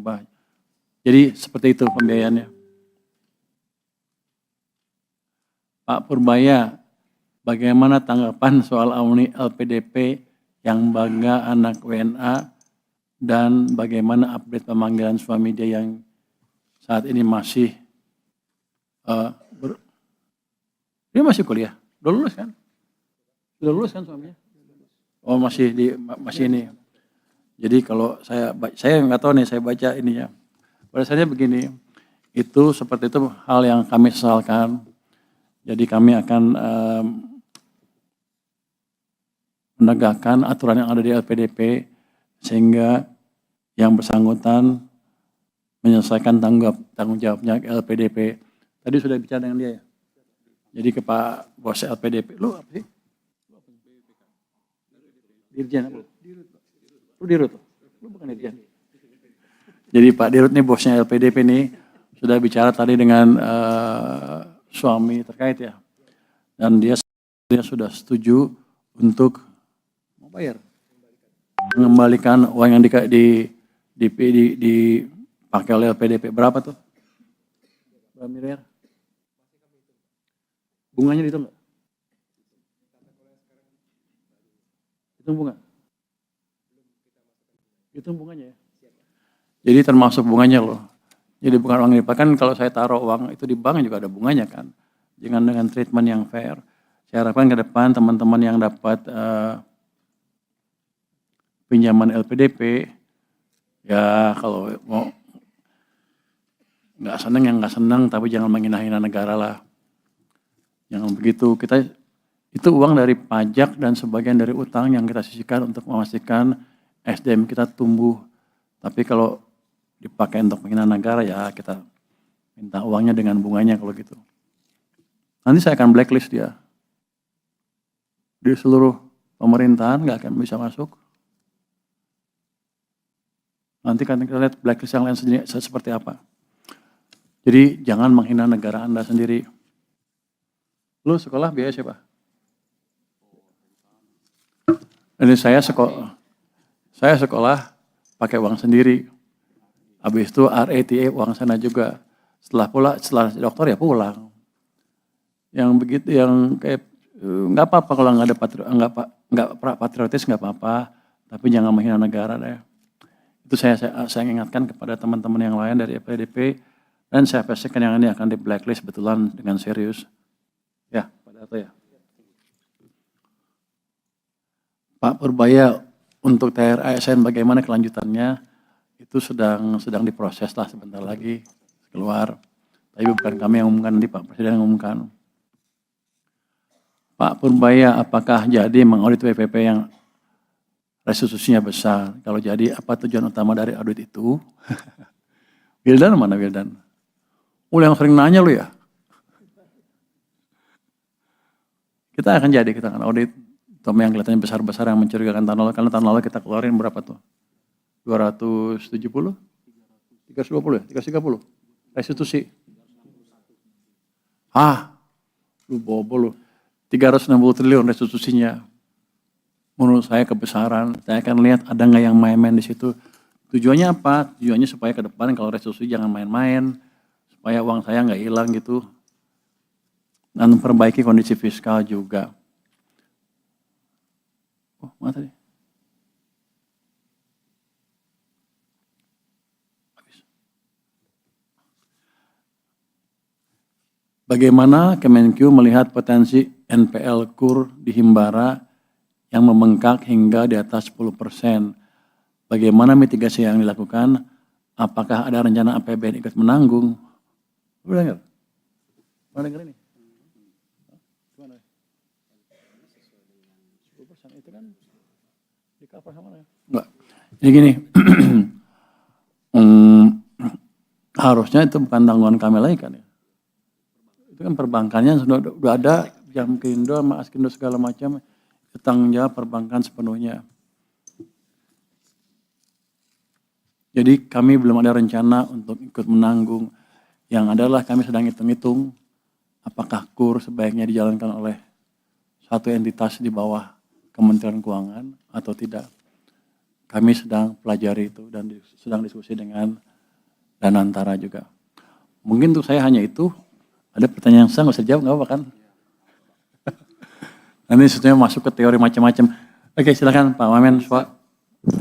berubah. Jadi seperti itu pembiayaannya. Pak Purbaya, bagaimana tanggapan soal alumni LPDP yang bangga anak WNA dan bagaimana update pemanggilan suami dia yang saat ini masih dia masih kuliah, udah lulus kan? Sudah lulus kan suaminya? Oh masih ini. Jadi kalau saya nggak tahu nih, saya baca ininya. Pada saatnya begini, itu seperti itu hal yang kami sesalkan. Jadi kami akan menegakkan aturan yang ada di LPDP sehingga yang bersangkutan menyelesaikan tanggung jawabnya ke LPDP. Tadi sudah bicara dengan dia ya. Jadi ke Pak Bos LPDP, lu apa sih? Dirjen apa? Lu Dirut? Lu bukan Dirjen. Jadi Pak Dirut nih bosnya LPDP nih sudah bicara tadi dengan suami terkait ya. Dan dia sudah setuju untuk mau bayar. Mengembalikan uang yang dipakai oleh LPDP. Berapa tuh? Berapa miliar? Bunganya dihitung nggak? Hitung bunga? Hitung bunganya ya? Jadi termasuk bunganya loh. Jadi bukan uang dipakai, kan kalau saya taruh uang itu di bank juga ada bunganya kan. Jangan dengan treatment yang fair. Saya harapkan ke depan teman-teman yang dapat pinjaman LPDP, ya kalau mau nggak senang yang nggak senang, tapi jangan menghina-hina negara lah. Jangan begitu. Itu uang dari pajak dan sebagian dari utang yang kita sisihkan untuk memastikan SDM kita tumbuh. Tapi kalau dipakai untuk menghina negara ya kita minta uangnya dengan bunganya kalau gitu. Nanti saya akan blacklist dia. Di seluruh pemerintahan nggak akan bisa masuk. Nanti kan kita lihat blacklist yang lain sendiri seperti apa. Jadi jangan menghina negara Anda sendiri. Lu sekolah biaya siapa? Ini saya sekolah pakai uang sendiri. Habis itu RATA uang sana juga. Setelah dokter ya pulang. Yang begitu yang kayak nggak apa-apa kalau nggak ada patriotis nggak apa-apa. Tapi jangan menghina negara deh. Itu saya ingatkan kepada teman-teman yang lain dari LPDP dan saya pastikan yang ini akan di blacklist betulan dengan serius. Ya, Pak Dato ya. Pak Purbaya, untuk THR ASN bagaimana kelanjutannya? Itu sedang diproses lah sebentar lagi keluar. Tapi bukan kami yang umumkan, nanti Pak Presiden yang umumkan. Pak Purbaya, apakah jadi mengaudit WPP yang restitusinya besar? Kalau jadi, apa tujuan utama dari audit itu? Wildan mana Wildan? Yang sering nanya lu ya? Kita akan audit terutama yang kelihatannya besar-besar yang mencurigakan tahun lalu, karena tahun lalu kita keluarin berapa tuh? 270? 320 ya? 330? Restitusi? Lu bobo lu. 360 triliun restitusinya. Menurut saya kebesaran, saya akan lihat ada nggak yang main-main di situ. Tujuannya apa? Tujuannya supaya ke depan kalau restitusi jangan main-main, supaya uang saya nggak hilang gitu. Dan memperbaiki kondisi fiskal juga. Oh, mana tadi? Bagaimana Kemenkyu melihat potensi NPL KUR di Himbara yang membengkak hingga di atas 10%? Bagaimana mitigasi yang dilakukan? Apakah ada rencana APBN ikut menanggung? Lu dengar? Mana dengar ini? Gimana? 10% itu kan di cover sama ya? Enggak. Jadi gini, harusnya itu bukan tanggungan kami lagi kan ya. Itu kan perbankannya sudah ada, Jamkindo sama Askindo segala macam, tanggung jawab perbankan sepenuhnya. Jadi kami belum ada rencana untuk ikut menanggung. Yang adalah kami sedang hitung-hitung apakah KUR sebaiknya dijalankan oleh satu entitas di bawah Kementerian Keuangan atau tidak. kami sedang pelajari itu dan sedang diskusi dengan Danantara juga. Mungkin untuk saya hanya itu. Ada pertanyaan yang saya nggak usah jawab, nggak apa kan? Nanti sebenarnya masuk ke teori macam-macam. Oke, silakan Pak Wamen.